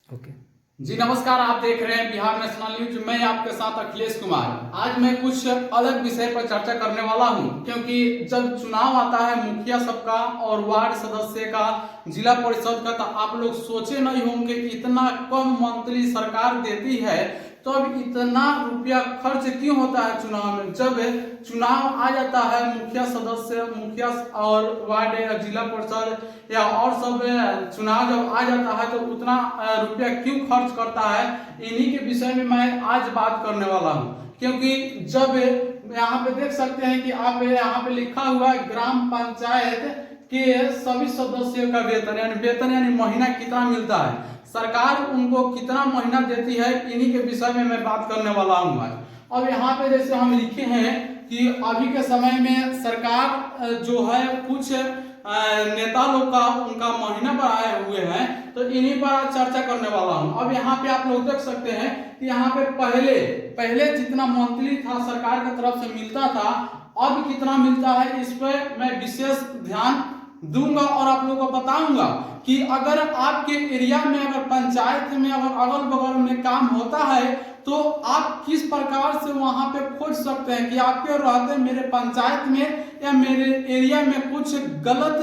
Okay. जी नमस्कार, आप देख रहे हैं बिहार नेशनल न्यूज। मैं आपके साथ अखिलेश कुमार। आज मैं कुछ अलग विषय पर चर्चा करने वाला हूं, क्योंकि जब चुनाव आता है मुखिया सबका और वार्ड सदस्य का, जिला परिषद का, तो आप लोग सोचे नहीं होंगे कि इतना कम मंथली सरकार देती है, तो अब इतना रुपया खर्च क्यों होता है चुनाव में। जब चुनाव आ जाता है, मुखिया सदस्य, मुखिया और वार्ड या जिला परिषद या और सब चुनाव जब आ जाता है, तो उतना रुपया क्यों खर्च करता है, इन्हीं के विषय में मैं आज बात करने वाला हूं। क्योंकि जब यहाँ पे देख सकते हैं कि आप यहाँ पे लिखा हुआ है ग्राम पंचायत के सभी सदस्यों का वेतन यानी महीना कितना मिलता है, सरकार उनको कितना महीना देती है, इन्हीं के विषय में मैं बात करने वाला हूँ आज। अब यहाँ पे जैसे हम लिखे हैं कि अभी के समय में सरकार जो है कुछ नेता लोग का उनका महीना बढ़ाए हुए हैं, तो इन्हीं पर आज चर्चा करने वाला हूँ। अब यहाँ पे आप लोग देख सकते हैं कि यहाँ पे पहले जितना मंथली था सरकार की तरफ से मिलता था, अब कितना मिलता है, इस पर मैं विशेष ध्यान दूंगा और आप लोगों को बताऊंगा कि अगर आपके एरिया में, अगर पंचायत में, अगर अगल बगल में काम होता है, तो आप किस प्रकार से वहां पे खोज सकते हैं कि आपके रहते मेरे पंचायत में या मेरे एरिया में कुछ गलत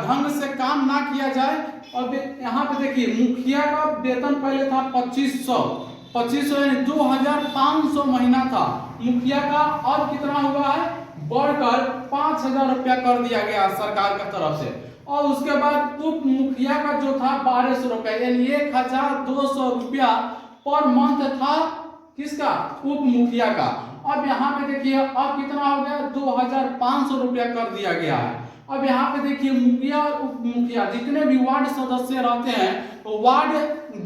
ढंग से काम ना किया जाए। और यहाँ पे देखिए, मुखिया का वेतन पहले था 2500 यानी 2500 महीना था मुखिया का, और कितना हुआ है, बढ़कर 5000 रुपया कर दिया गया सरकार की तरफ से। और उसके बाद उप मुखिया का जो था 1200 रुपया यानी 1200 रुपया पर मंथ था, किसका, उप मुखिया का। अब यहाँ पे देखिए अब कितना हो गया, 2500 रुपया कर दिया गया है। अब यहाँ पे देखिए मुखिया और उप मुखिया जितने भी वार्ड सदस्य रहते हैं, तो वार्ड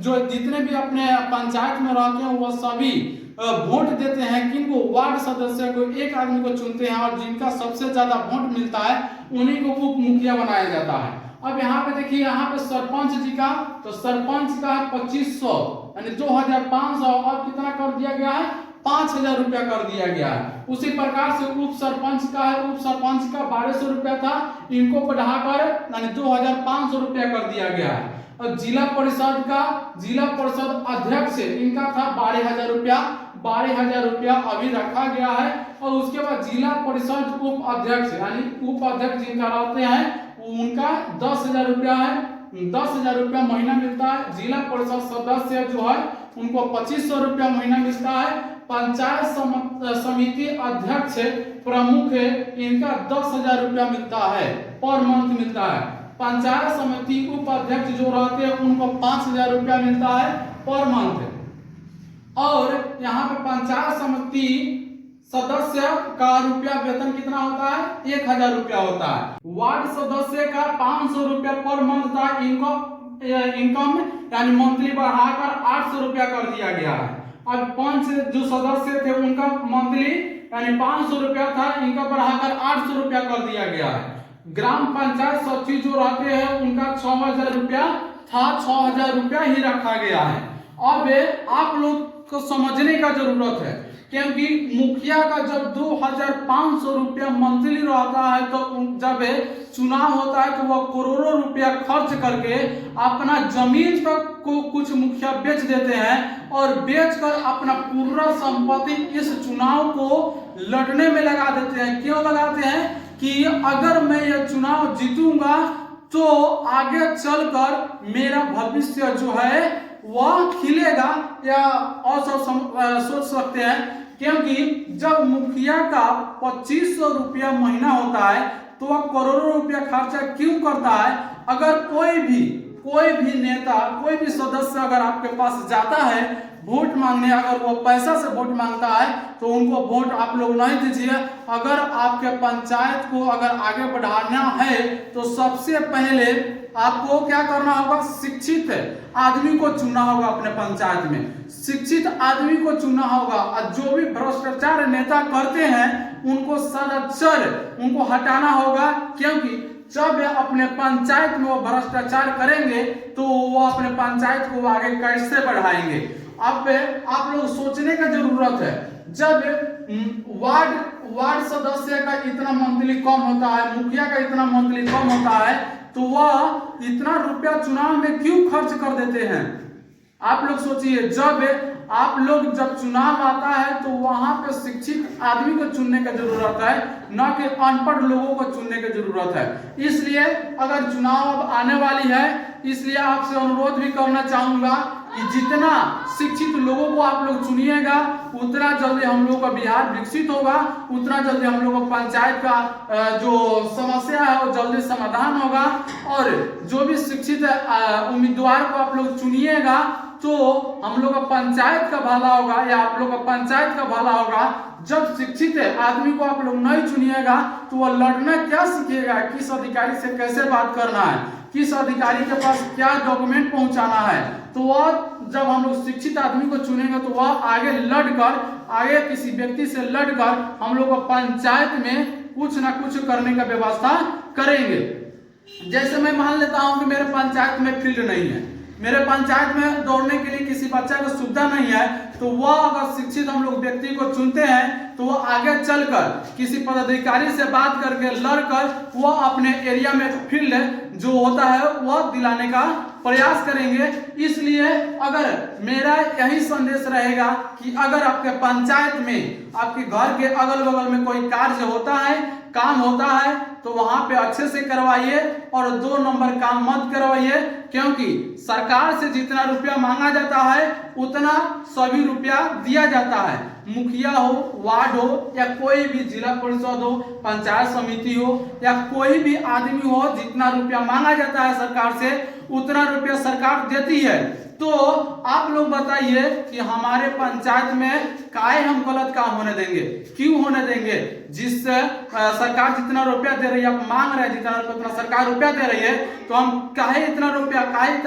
जो जितने भी अपने पंचायत में रहते हैं, वह सभी वोट देते हैं किनको, वार्ड सदस्य को, एक आदमी को चुनते हैं, और जिनका सबसे ज्यादा वोट मिलता है उन्हीं को उप मुखिया बनाया जाता है। अब यहाँ पे देखिए, यहाँ पे सरपंच जी का, तो सरपंच का 2500 यानी 2500, और कितना कर दिया गया है, 5000 रुपया कर दिया गया है। उसी प्रकार से उप सरपंच का है, उप सरपंच का 1200 रुपया था, इनको बढ़ाकर यानी 2500 रुपया कर दिया गया है। और जिला परिषद का, जिला परिषद अध्यक्ष इनका था 12000 रुपया, 12000 रुपया अभी रखा गया है। और उसके बाद जिला परिषद उप अध्यक्ष यानी उप अध्यक्ष जिनका रहते हैं, उनका 10000 रुपया है, 10000 रुपया महीना मिलता है। जिला परिषद सदस्य जो है उनको 2500 रुपया महीना मिलता है। पंचायत समिति अध्यक्ष प्रमुख इनका 10000 रुपया मिलता है, पर मंथ मिलता है। पंचायत समिति उपाध्यक्ष जो रहते हैं उनको 5000 रुपया मिलता है पर मंथ। और यहाँ पे पंचायत समिति सदस्य का रुपया वेतन कितना होता है, 1000 रुपया होता है। वार्ड सदस्य का 500 रुपया पर मंथ था, इनकम यानी मंथली बढ़ाकर 800 रुपया कर दिया गया है। अब 5 जो सदस्य थे उनका मंथली यानी 500 रुपया था, इनका बढ़ाकर 800 रुपया कर दिया गया है। ग्राम पंचायत सचिव जो रहते हैं उनका 6000 रुपया था, 6000 रुपया ही रखा गया है। अब आप लोग को समझने का जरूरत है, क्योंकि मुखिया का जब 2500 रुपया मंथली रहता है, तो जब चुनाव होता है तो वह करोड़ों रुपया खर्च करके अपना जमीन तक को कुछ मुखिया बेच देते हैं, और बेचकर अपना पूरा संपत्ति इस चुनाव को लड़ने में लगा देते हैं। क्यों लगाते हैं कि अगर मैं यह चुनाव जीतूंगा तो आगे चलकर मेरा भविष्य जो है वह खिलेगा, या और सोच सकते हैं। क्योंकि जब मुखिया का 2500 रुपया महीना होता है, तो वह करोड़ों रुपया खर्चा क्यों करता है। अगर कोई भी नेता, कोई भी सदस्य अगर आपके पास जाता है वोट मांगने, अगर वो पैसा से वोट मांगता है, तो उनको वोट आप लोग नहीं दीजिए। अगर आपके पंचायत को अगर आगे बढ़ाना है, तो सबसे पहले आपको क्या करना होगा, शिक्षित आदमी को चुनना होगा। अपने पंचायत में शिक्षित आदमी को चुनना होगा, और जो भी भ्रष्टाचार नेता करते हैं उनको सदस्यर उनको हटाना होगा। क्योंकि जब अपने पंचायत में वो भ्रष्टाचार करेंगे, तो वो अपने पंचायत को आगे कैसे बढ़ाएंगे। अब आप लोग सोचने का जरूरत है, जब वार्ड सदस्य का इतना मंथली कम होता है, मुखिया का इतना मंथली कम होता है, तो वह इतना रुपया चुनाव में क्यों खर्च कर देते हैं। आप लोग सोचिए, जब चुनाव आता है तो वहां पे शिक्षित आदमी को चुनने की जरूरत है, न कि अनपढ़ लोगों को चुनने की जरूरत है। इसलिए अगर चुनाव अब आने वाली है, इसलिए आपसे अनुरोध भी करना चाहूंगा कि जितना शिक्षित लोगों को आप लोग चुनिएगा, उतना जल्दी हम लोग का बिहार विकसित होगा, उतना जल्दी हम लोग का पंचायत का जो समस्या है वो जल्दी समाधान होगा। और जो भी शिक्षित उम्मीदवार को आप लोग चुनिएगा तो हम लोग का पंचायत का भला होगा, या आप लोग का पंचायत का भला होगा। जब शिक्षित आदमी को आप लोग नहीं चुनिएगा तो वह लड़ना क्या सीखेगा, किस अधिकारी से कैसे बात करना है, किस अधिकारी के पास क्या डॉक्यूमेंट पहुंचाना है। तो वह जब हम लोग शिक्षित आदमी को चुनेंगे तो वह आगे किसी व्यक्ति से लड़कर हम लोग पंचायत में कुछ ना कुछ करने का व्यवस्था करेंगे। जैसे मैं मान लेता हूं कि मेरे पंचायत में फील्ड नहीं है, मेरे पंचायत में दौड़ने के लिए किसी बच्चा को सुविधा नहीं है, तो वह अगर शिक्षित हम लोग व्यक्ति को चुनते हैं तो वह आगे चलकर किसी पदाधिकारी से बात करके लड़कर वह अपने एरिया में फील्ड जो होता है वह दिलाने का प्रयास करेंगे। इसलिए अगर मेरा यही संदेश रहेगा कि अगर आपके पंचायत में आपके घर के अगल बगल में कोई कार्य होता है, काम होता है, तो वहां पे अच्छे से करवाइए और 2 नंबर काम मत करवाइए, क्योंकि सरकार से जितना रुपया मांगा जाता है उतना सभी रुपया दिया जाता है। मुखिया हो, वार्ड हो, या कोई भी जिला परिषद हो, पंचायत समिति हो, या कोई भी आदमी हो, जितना रुपया मांगा जाता है सरकार से उतना रुपया सरकार देती है। तो आप लोग बताइए कि हमारे पंचायत में काहे हम गलत काम होने देंगे, क्यों होने देंगे? जिससे सरकार जितना रुपया दे रही है, आप मांग रहे हैं जितना उतना सरकार रुपया दे रही है, तो हम काहे इतना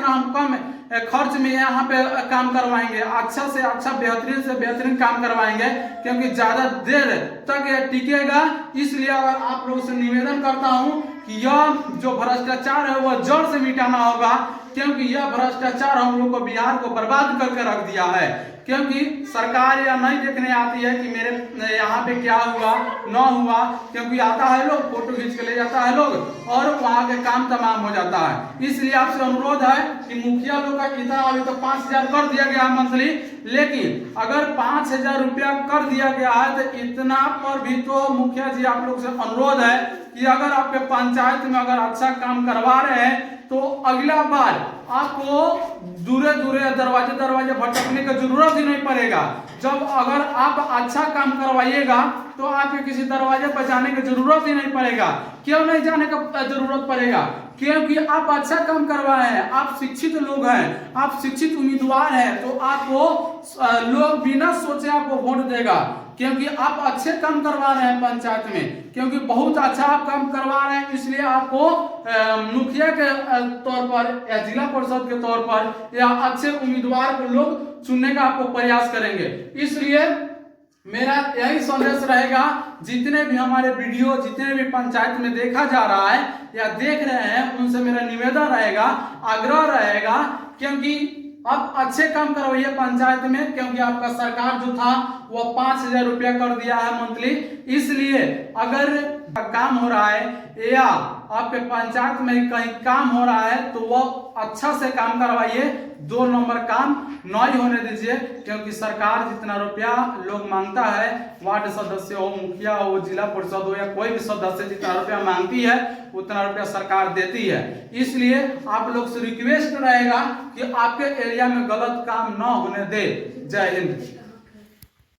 हम कम खर्च में यहाँ पे काम करवाएंगे, अच्छा से अच्छा बेहतरीन से बेहतरीन काम करवाएंगे, क्योंकि ज्यादा देर तक यह टिकेगा। इसलिए आप लोगों से निवेदन करता हूँ कि यह जो भ्रष्टाचार है वह जड़ से मिटाना होगा, क्योंकि यह भ्रष्टाचार हम लोग को बिहार को बर्बाद करके रख दिया है। क्योंकि सरकार यह नहीं देखने आती है कि मेरे यहाँ पे क्या हुआ न हुआ, क्योंकि आता है लोग फोटो खींच के ले जाता है लोग और वहाँ के काम तमाम हो जाता है। इसलिए आपसे अनुरोध है कि मुखिया लोग का इतना अभी तो 5,000 कर दिया गया मंथली, लेकिन अगर 5,000 रुपया कर दिया गया है तो इतना पर भी तो मुखिया जी आप लोग से अनुरोध है कि अगर आपके पंचायत में अगर अच्छा काम करवा रहे हैं तो अगला बार आपको दूरे दरवाजे भटकने की जरूरत ही नहीं पड़ेगा। जब अगर आप अच्छा काम करवाइएगा तो आपके किसी दरवाजे पर जाने की जरूरत ही नहीं पड़ेगा। क्यों नहीं जाने का जरूरत पड़ेगा? क्योंकि आप अच्छा काम करवाए हैं, आप शिक्षित लोग हैं, आप शिक्षित उम्मीदवार हैं, तो आपको लोग बिना सोचे आपको वोट देगा, क्योंकि आप अच्छे काम करवा रहे हैं पंचायत में, क्योंकि बहुत अच्छा आप काम करवा रहे हैं। इसलिए आपको मुखिया के तौर पर या जिला परिषद के तौर पर या अच्छे उम्मीदवार को लोग चुनने का आपको प्रयास करेंगे। इसलिए मेरा यही संदेश रहेगा, जितने भी हमारे वीडियो जितने भी पंचायत में देखा जा रहा है या देख रहे हैं, उनसे मेरा निवेदन रहेगा, आग्रह रहेगा, क्योंकि आप अच्छे काम करवाइए पंचायत में, क्योंकि आपका सरकार जो था वो 5,000 रुपया कर दिया है मंथली। इसलिए अगर काम हो रहा है या आपके पंचायत में कहीं काम हो रहा है तो वह अच्छा से काम करवाइए, 2 नंबर काम नहीं होने दीजिए, क्योंकि सरकार जितना रुपया लोग मांगता है, वार्ड सदस्य हो, मुखिया हो, जिला परिषद हो, या कोई भी सदस्य जितना रुपया मांगती है उतना रुपया सरकार देती है। इसलिए आप लोग से रिक्वेस्ट रहेगा कि आपके एरिया में गलत काम न होने दे। जय हिंद।